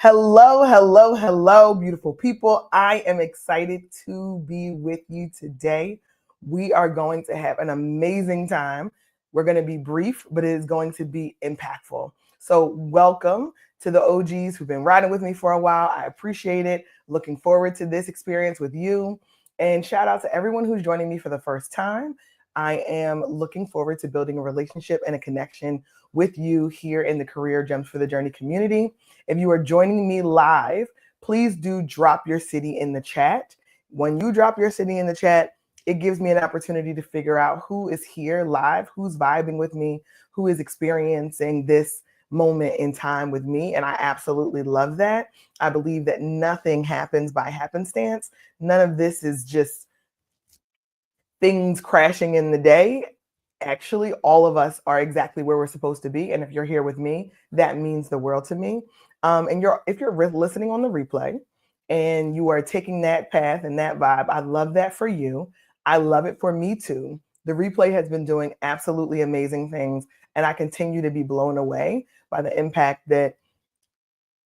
Hello, hello, hello, beautiful people. I am excited to be with you today. We are going to have an amazing time. We're going to be brief, but it is going to be impactful. So, welcome to the OGs who've been riding with me for a while. I appreciate it. Looking forward to this experience with you. And shout out to everyone who's joining me for the first time. I am looking forward to building a relationship and a connection with you here in the Career Gems for the Journey community. If you are joining me live, please do drop your city in the chat. When you drop your city in the chat, it gives me an opportunity to figure out who is here live, who's vibing with me, who is experiencing this moment in time with me. And I absolutely love that. I believe that nothing happens by happenstance. None of this is just things crashing in the day. Actually, all of us are exactly where we're supposed to be. And if you're here with me, that means the world to me. If you're listening on the replay and you are taking that path and that vibe, I love that for you. I love it for me too. The replay has been doing absolutely amazing things, and I continue to be blown away by the impact that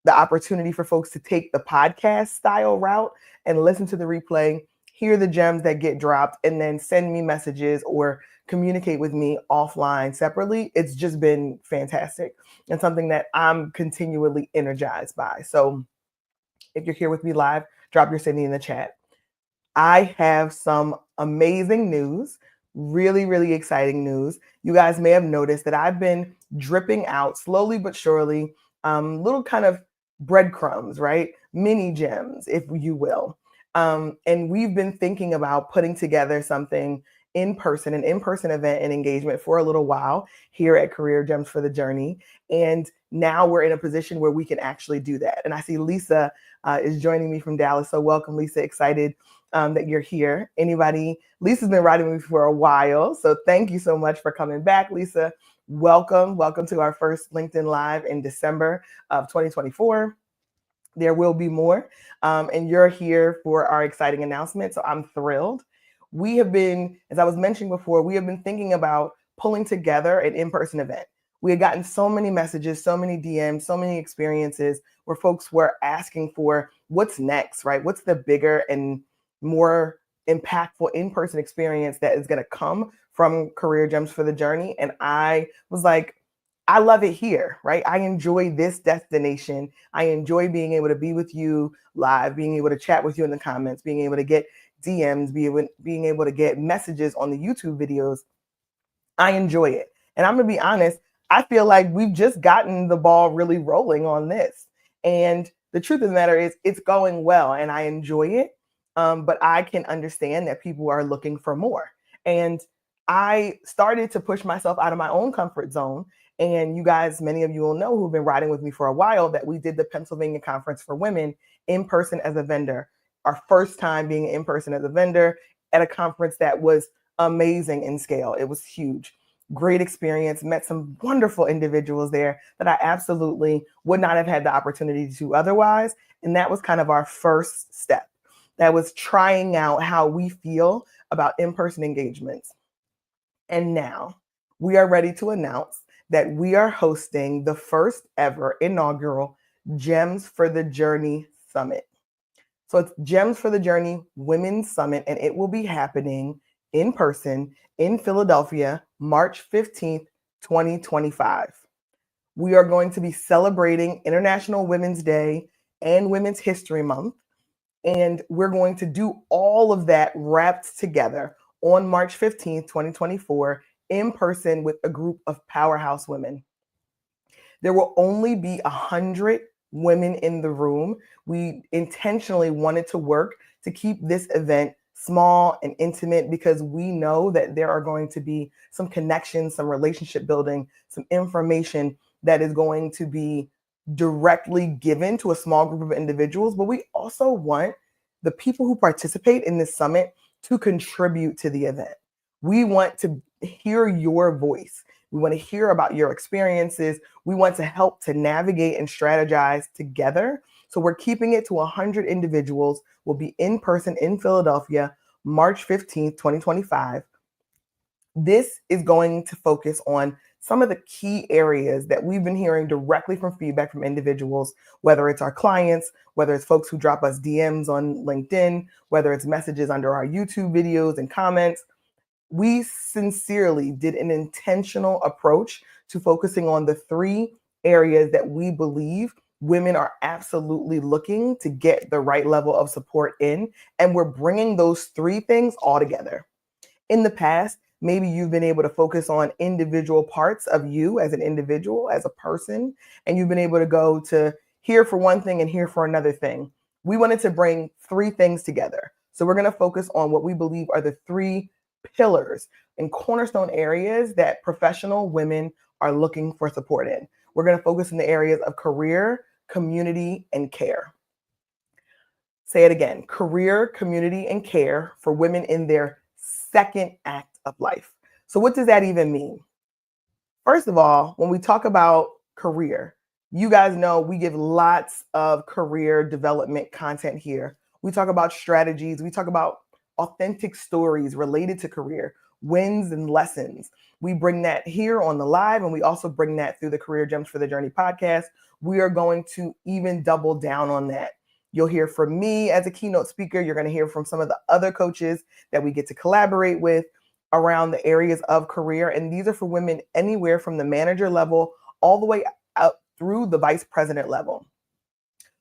the opportunity for folks to take the podcast style route and listen to the replay, hear the gems that get dropped, and then send me messages or communicate with me offline separately. It's just been fantastic and something that I'm continually energized by. So if you're here with me live, drop your city in the chat. I have some amazing news, really, really exciting news. You guys may have noticed that I've been dripping out slowly but surely, little kind of breadcrumbs, right? Mini gems, if you will. And we've been thinking about putting together something in person, an in-person event and engagement for a little while here at Career Gems for the Journey. And now we're in a position where we can actually do that. And I see Lisa is joining me from Dallas. So welcome, Lisa. Excited that you're here. Lisa's been riding with me for a while. So thank you so much for coming back, Lisa. Welcome to our first LinkedIn Live in December of 2024. There will be more. And you're here for our exciting announcement. So I'm thrilled. We have been, as I was mentioning before, we have been thinking about pulling together an in-person event. We had gotten so many messages, so many DMs, so many experiences where folks were asking for what's next, right? What's the bigger and more impactful in-person experience that is going to come from Career Gems for the Journey? And I was like, I love it here, right? I enjoy this destination. I enjoy being able to be with you live, being able to chat with you in the comments, being able to get DMs, being able to get messages on the YouTube videos. I enjoy it. And I'm going to be honest, I feel like we've just gotten the ball really rolling on this. And the truth of the matter is it's going well and I enjoy it. But I can understand that people are looking for more. And I started to push myself out of my own comfort zone. And you guys, many of you will know who've been riding with me for a while that we did the Pennsylvania Conference for Women in person as a vendor. Our first time being in person as a vendor at a conference that was amazing in scale. It was huge. Great experience, met some wonderful individuals there that I absolutely would not have had the opportunity to otherwise. And that was kind of our first step. That was trying out how we feel about in-person engagements. And now we are ready to announce that we are hosting the first ever inaugural Gems for the Journey Summit. So it's Gems for the Journey Women's Summit, and it will be happening in person in Philadelphia, March 15th, 2025. We are going to be celebrating International Women's Day and Women's History Month. And we're going to do all of that wrapped together on March 15th, 2024, in person with a group of powerhouse women. There will only be 100 women in the room. We intentionally wanted to work to keep this event small and intimate because we know that there are going to be some connections, some relationship building, some information that is going to be directly given to a small group of individuals, but we also want the people who participate in this summit to contribute to the event. We want to hear your voice. We want to hear about your experiences. We want to help to navigate and strategize together. So we're keeping it to 100 individuals. We'll be in person in Philadelphia, March 15th, 2025. This is going to focus on some of the key areas that we've been hearing directly from feedback from individuals, whether it's our clients, whether it's folks who drop us DMs on LinkedIn, whether it's messages under our YouTube videos and comments. We sincerely did an intentional approach to focusing on the three areas that we believe women are absolutely looking to get the right level of support in. And we're bringing those three things all together. In the past, maybe you've been able to focus on individual parts of you as an individual, as a person, and you've been able to go to here for one thing and here for another thing. We wanted to bring three things together. So we're going to focus on what we believe are the three pillars and cornerstone areas that professional women are looking for support in. We're going to focus in the areas of career, community, and care. Say it again: career, community, and care for women in their second act of life. So what does that even mean? First of all, when we talk about career, you guys know we give lots of career development content here. We talk about strategies, we talk about authentic stories related to career, wins and lessons. We bring that here on the live, and we also bring that through the Career Gems for the Journey podcast. We are going to even double down on that. You'll hear from me as a keynote speaker. You're going to hear from some of the other coaches that we get to collaborate with around the areas of career. And these are for women anywhere from the manager level all the way up through the vice president level.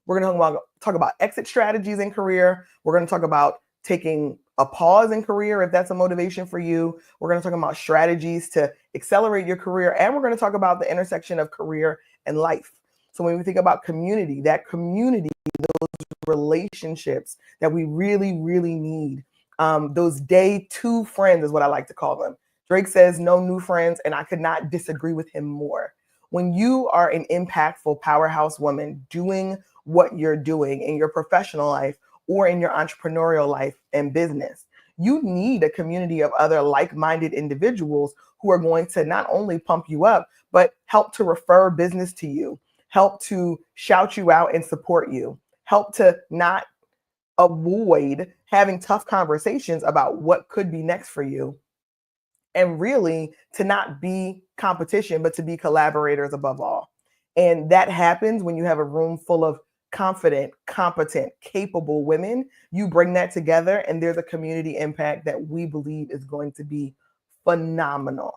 We're going to talk about exit strategies in career. We're going to talk about taking a pause in career if that's a motivation for you. We're going to talk about strategies to accelerate your career. And we're going to talk about the intersection of career and life. So when we think about community, that community, those relationships that we really, really need. Those day two friends is what I like to call them. Drake says no new friends, and I could not disagree with him more. When you are an impactful powerhouse woman doing what you're doing in your professional life or in your entrepreneurial life and business, you need a community of other like-minded individuals who are going to not only pump you up, but help to refer business to you, help to shout you out and support you, help to not avoid having tough conversations about what could be next for you, and really to not be competition, but to be collaborators above all. And that happens when you have a room full of confident, competent, capable women. You bring that together, and there's a community impact that we believe is going to be phenomenal.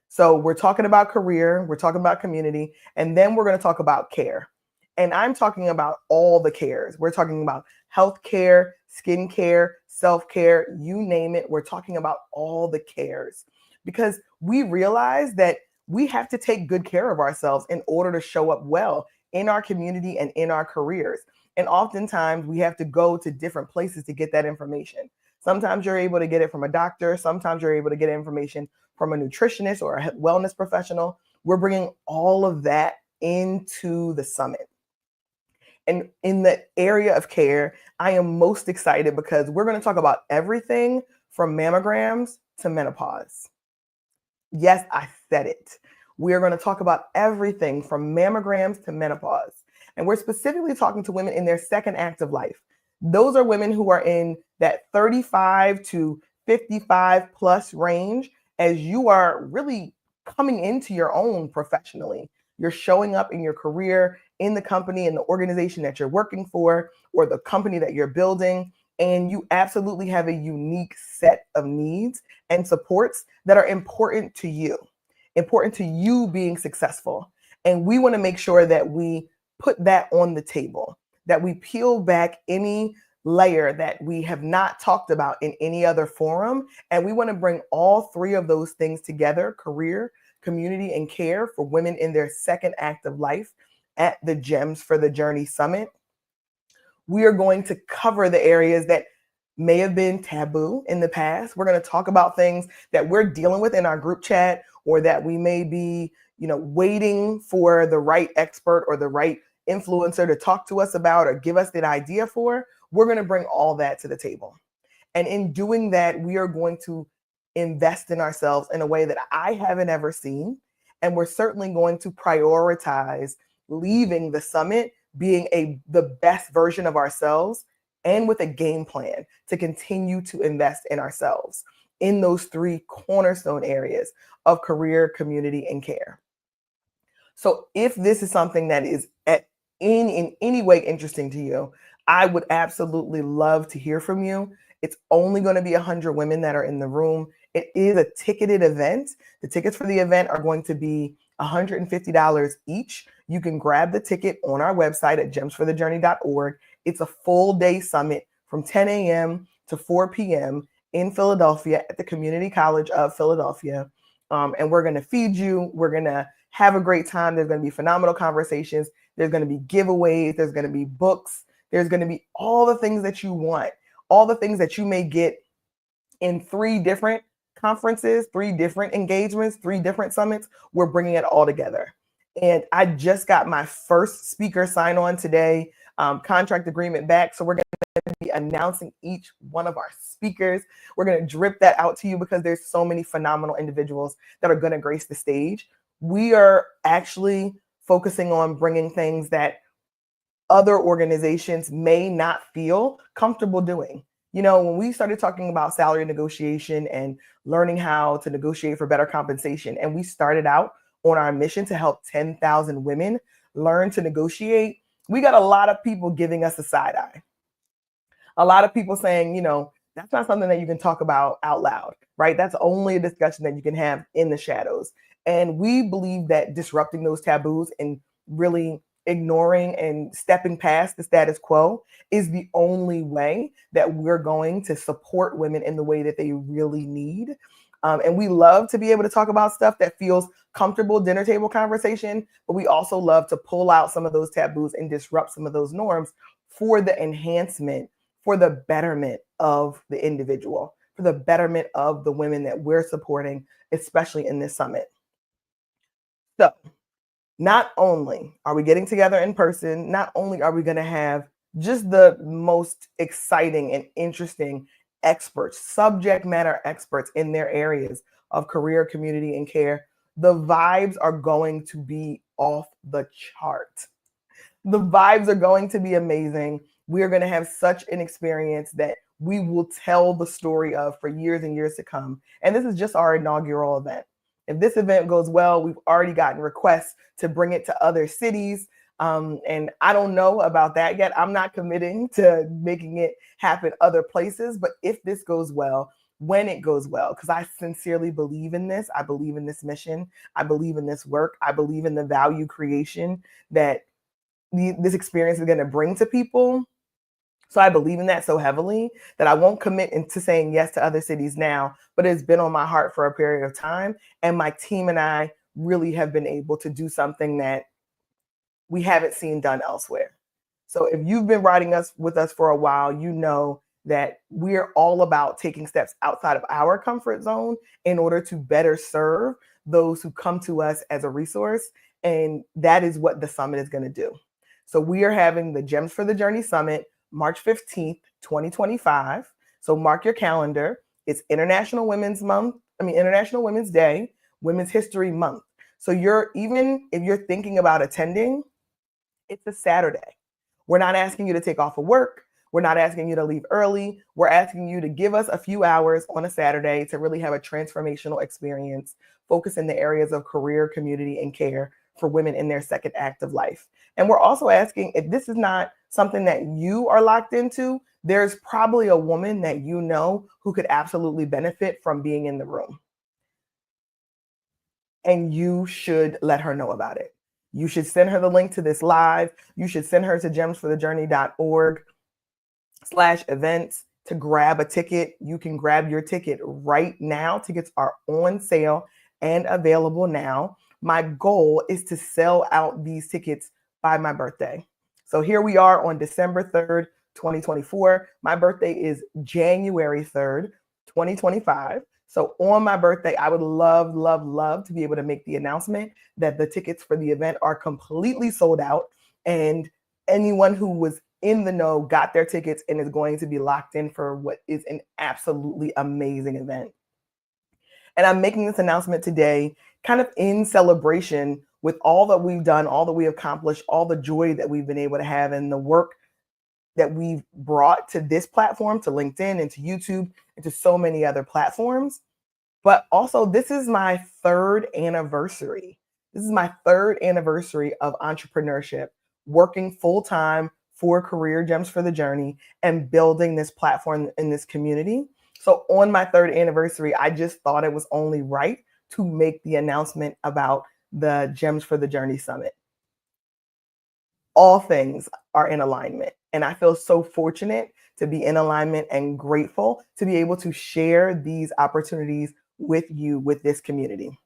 So we're talking about career, we're talking about community, and then we're going to talk about care. And I'm talking about all the cares. We're talking about healthcare, skincare, self-care, you name it. We're talking about all the cares because we realize that we have to take good care of ourselves in order to show up well in our community and in our careers. And oftentimes we have to go to different places to get that information. Sometimes you're able to get it from a doctor. Sometimes you're able to get information from a nutritionist or a wellness professional. We're bringing all of that into the summit. And in the area of care, I am most excited because we're going to talk about everything from mammograms to menopause. Yes, I said it. We're going to talk about everything from mammograms to menopause. And we're specifically talking to women in their second act of life. Those are women who are in that 35 to 55 plus range as you are really coming into your own professionally. You're showing up in your career, in the company, in the organization that you're working for, or the company that you're building. And you absolutely have a unique set of needs and supports that are important to you being successful. And we want to make sure that we put that on the table, that we peel back any layer that we have not talked about in any other forum. And we want to bring all three of those things together: career, community, and care for women in their second act of life at the Gems for the Journey Summit. We are going to cover the areas that may have been taboo in the past. We're going to talk about things that we're dealing with in our group chat, or that we may be, waiting for the right expert or the right influencer to talk to us about or give us that idea for. We're going to bring all that to the table. And in doing that, we are going to invest in ourselves in a way that I haven't ever seen. And we're certainly going to prioritize leaving the summit being the best version of ourselves and with a game plan to continue to invest in ourselves in those three cornerstone areas of career, community, and care. So if this is something that is in any way interesting to you, I would absolutely love to hear from you. It's only going to be 100 women that are in the room. It is a ticketed event. The tickets for the event are going to be $150 each. You can grab the ticket on our website at gemsforthejourney.org. It's a full day summit from 10 a.m. to 4 p.m. in Philadelphia at the Community College of Philadelphia. And we're going to feed you. We're going to have a great time. There's going to be phenomenal conversations. There's going to be giveaways. There's going to be books. There's going to be all the things that you want, all the things that you may get in 3 different conferences, 3 different engagements, 3 different summits. We're bringing it all together. And I just got my first speaker sign on today, contract agreement back. So we're going to be announcing each one of our speakers. We're going to drip that out to you because there's so many phenomenal individuals that are going to grace the stage. We are actually focusing on bringing things that other organizations may not feel comfortable doing. You know, when we started talking about salary negotiation and learning how to negotiate for better compensation, and we started out on our mission to help 10,000 women learn to negotiate, we got a lot of people giving us a side eye. A lot of people saying, you know, that's not something that you can talk about out loud, right? That's only a discussion that you can have in the shadows. And we believe that disrupting those taboos and really ignoring and stepping past the status quo is the only way that we're going to support women in the way that they really need. And we love to be able to talk about stuff that feels comfortable, dinner table conversation, but we also love to pull out some of those taboos and disrupt some of those norms for the enhancement, for the betterment of the individual, for the betterment of the women that we're supporting, especially in this summit. So not only are we getting together in person, not only are we going to have just the most exciting and interesting experts, subject matter experts in their areas of career, community, and care, the vibes are going to be off the chart. The vibes are going to be amazing. We're going to have such an experience that we will tell the story of for years and years to come. And this is just our inaugural event. If this event goes well, we've already gotten requests to bring it to other cities. And I don't know about that yet. I'm not committing to making it happen other places. But if this goes well, when it goes well, because I sincerely believe in this, I believe in this mission, I believe in this work, I believe in the value creation that this experience is going to bring to people. So I believe in that so heavily that I won't commit into saying yes to other cities now, but it's been on my heart for a period of time. And my team and I really have been able to do something that we haven't seen done elsewhere. So if you've been riding with us for a while, you know that we're all about taking steps outside of our comfort zone in order to better serve those who come to us as a resource. And that is what the summit is going to do. So we are having the Gems for the Journey Summit, March 15th, 2025. So mark your calendar. It's International Women's Day, Women's History Month. So even if you're thinking about attending, it's a Saturday. We're not asking you to take off of work. We're not asking you to leave early. We're asking you to give us a few hours on a Saturday to really have a transformational experience, focus in the areas of career, community, and care for women in their second act of life. And we're also asking, if this is not something that you are locked into, there's probably a woman that you know who could absolutely benefit from being in the room. And you should let her know about it. You should send her the link to this live. You should send her to gemsforthejourney.org/events to grab a ticket. You can grab your ticket right now. Tickets are on sale and available now. My goal is to sell out these tickets by my birthday. So here we are on December 3rd, 2024. My birthday is January 3rd, 2025. So on my birthday, I would love, love, love to be able to make the announcement that the tickets for the event are completely sold out. And anyone who was in the know got their tickets and is going to be locked in for what is an absolutely amazing event. And I'm making this announcement today kind of in celebration with all that we've done, all that we accomplished, all the joy that we've been able to have, and the work that we've brought to this platform, to LinkedIn and to YouTube and to so many other platforms. But also, this is my third anniversary. This is my third anniversary of entrepreneurship, working full time for Career Gems for the Journey and building this platform in this community. So, on my third anniversary, I just thought it was only right to make the announcement about the Gems for the Journey Summit. All things are in alignment. And I feel so fortunate to be in alignment and grateful to be able to share these opportunities with you, with this community.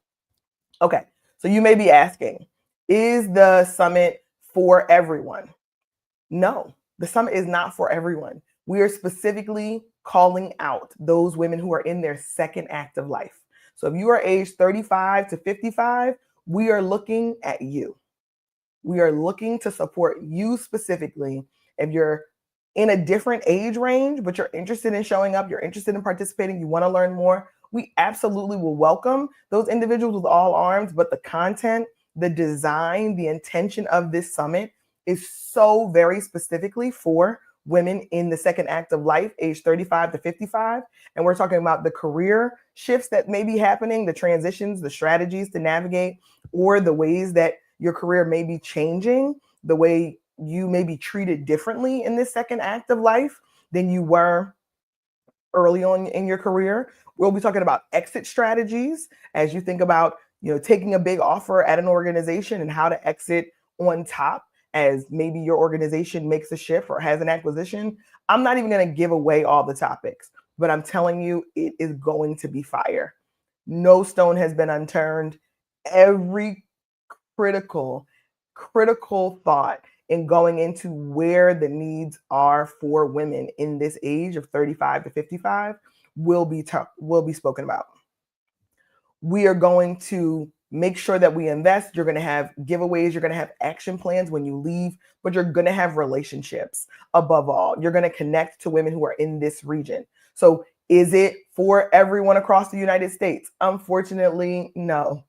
Okay, so you may be asking, is the summit for everyone? No, the summit is not for everyone. We are specifically calling out those women who are in their second act of life. So if you are aged 35 to 55, we are looking at you. We are looking to support you specifically. If you're in a different age range, but you're interested in showing up, you're interested in participating, you want to learn more, we absolutely will welcome those individuals with all arms. But the content, the design, the intention of this summit is so very specifically for women in the second act of life, age 35 to 55. And we're talking about the career shifts that may be happening, the transitions, the strategies to navigate, or the ways that your career may be changing, the way you may be treated differently in this second act of life than you were early on in your career. We'll be talking about exit strategies as you think about, taking a big offer at an organization and how to exit on top as maybe your organization makes a shift or has an acquisition. I'm not even going to give away all the topics, but I'm telling you, it is going to be fire. No stone has been unturned. Every critical thought in going into where the needs are for women in this age of 35 to 55 will be spoken about. We are going to make sure that we invest. You're going to have giveaways. You're going to have action plans when you leave, but you're going to have relationships above all. You're going to connect to women who are in this region. So is it for everyone across the United States? Unfortunately, no.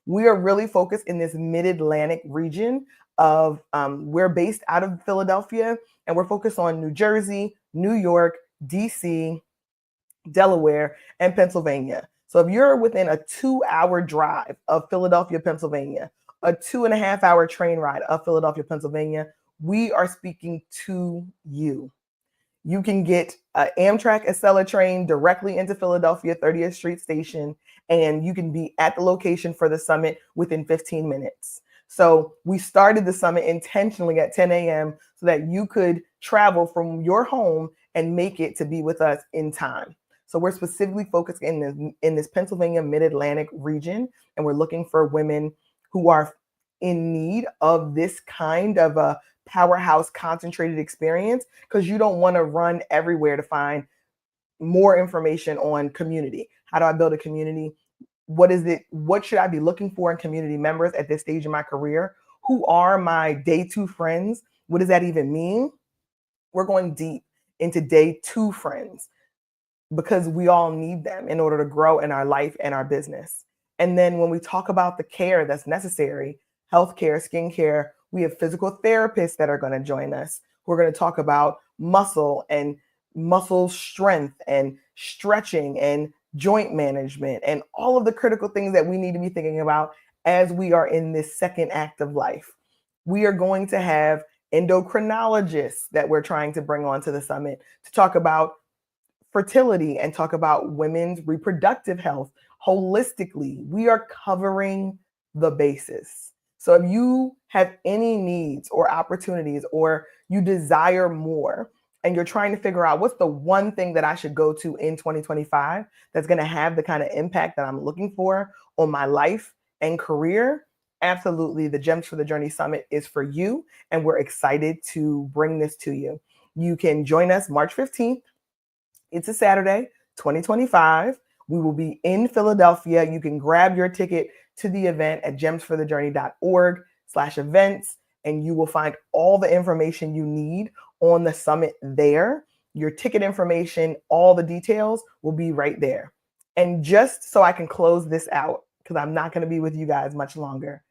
We are really focused in this mid-Atlantic region of, we're based out of Philadelphia, and we're focused on New Jersey, New York, DC, Delaware, and Pennsylvania. So if you're within a 2-hour drive of Philadelphia, Pennsylvania, a 2.5-hour train ride of Philadelphia, Pennsylvania, we are speaking to you. You can get an Amtrak Acela train directly into Philadelphia 30th Street Station, and you can be at the location for the summit within 15 minutes. So we started the summit intentionally at 10 a.m. so that you could travel from your home and make it to be with us in time. So we're specifically focused in this Pennsylvania Mid-Atlantic region, and we're looking for women who are in need of this kind of a powerhouse concentrated experience, because you don't want to run everywhere to find more information on community. How do I build a community? What is it? What should I be looking for in community members at this stage of my career? Who are my day two friends? What does that even mean? We're going deep into day two friends because we all need them in order to grow in our life and our business. And then when we talk about the care that's necessary, healthcare, skincare, we have physical therapists that are going to join us. We're going to talk about muscle and muscle strength and stretching and joint management and all of the critical things that we need to be thinking about as we are in this second act of life. We are going to have endocrinologists that we're trying to bring onto the summit to talk about fertility and talk about women's reproductive health holistically. We are covering the bases. So if you have any needs or opportunities, or you desire more and you're trying to figure out what's the one thing that I should go to in 2025 that's going to have the kind of impact that I'm looking for on my life and career, absolutely, the Gems for the Journey Summit is for you, and we're excited to bring this to you. You can join us March 15th. It's a Saturday, 2025. We will be in Philadelphia. You can grab your ticket to the event at gemsforthejourney.org/events, and you will find all the information you need on the summit there. Your ticket information, all the details will be right there. And just so I can close this out, because I'm not going to be with you guys much longer,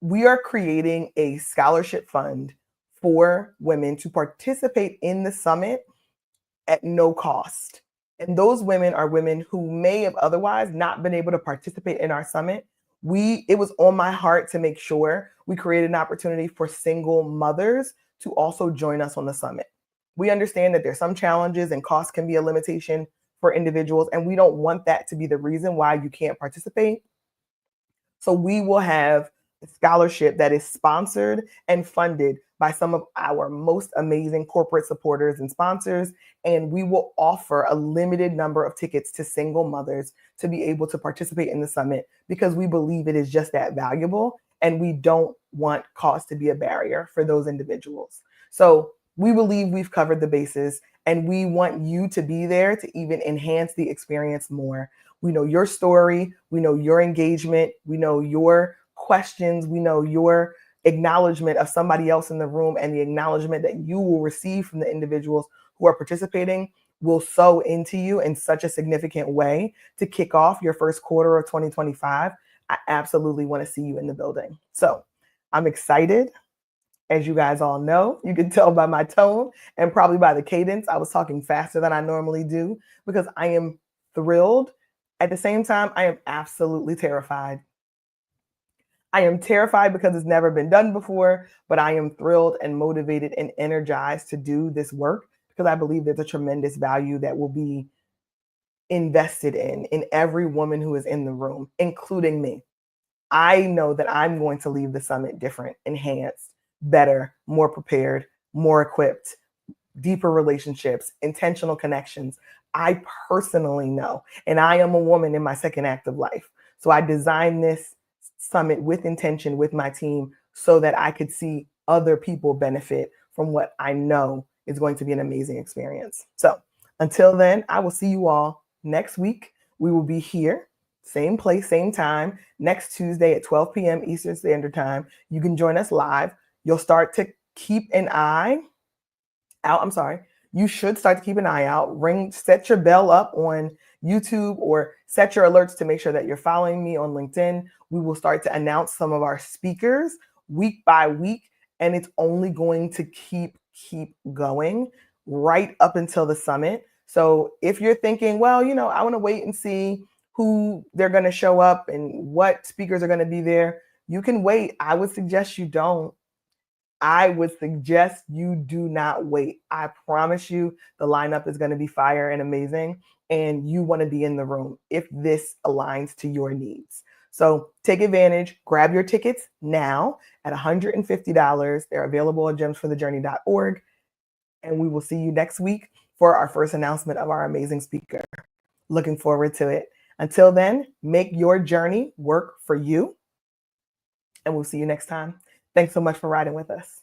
we are creating a scholarship fund for women to participate in the summit at no cost. And those women are women who may have otherwise not been able to participate in our summit. It was on my heart to make sure we created an opportunity for single mothers to also join us on the summit. We understand that there's some challenges and cost can be a limitation for individuals, and we don't want that to be the reason why you can't participate. So we will have a scholarship that is sponsored and funded by some of our most amazing corporate supporters and sponsors. And we will offer a limited number of tickets to single mothers to be able to participate in the summit because we believe it is just that valuable. And we don't want cost to be a barrier for those individuals. So we believe we've covered the bases, and we want you to be there to even enhance the experience more. We know your story, we know your engagement, we know your questions, we know your acknowledgement of somebody else in the room, and the acknowledgement that you will receive from the individuals who are participating will sow into you in such a significant way to kick off your first quarter of 2025. I absolutely want to see you in the building. So I'm excited. As you guys all know, you can tell by my tone and probably by the cadence, I was talking faster than I normally do because I am thrilled. At the same time, I am absolutely terrified. I am terrified because it's never been done before, but I am thrilled and motivated and energized to do this work because I believe there's a tremendous value that will be invested in every woman who is in the room, including me. I know that I'm going to leave the summit different, enhanced, better, more prepared, more equipped, deeper relationships, intentional connections. I personally know, and I am a woman in my second act of life. So I designed this summit with intention with my team so that I could see other people benefit from what I know is going to be an amazing experience. So until then, I will see you all next week. We will be here, same place, same time, next Tuesday at 12 p.m. Eastern Standard Time. You can join us live. You'll start to keep an eye out. I'm sorry. You should start to keep an eye out. Set your bell up on YouTube or set your alerts to make sure that you're following me on LinkedIn. We will start to announce some of our speakers week by week, and it's only going to keep going right up until the summit. So if you're thinking, well, I want to wait and see who they're going to show up and what speakers are going to be there, you can wait. I would suggest you don't. I would suggest you do not wait. I promise you the lineup is going to be fire and amazing, and you want to be in the room if this aligns to your needs. So take advantage, grab your tickets now at $150. They're available at gemsforthejourney.org, and we will see you next week for our first announcement of our amazing speaker. Looking forward to it. Until then, make your journey work for you, and we'll see you next time. Thanks so much for riding with us.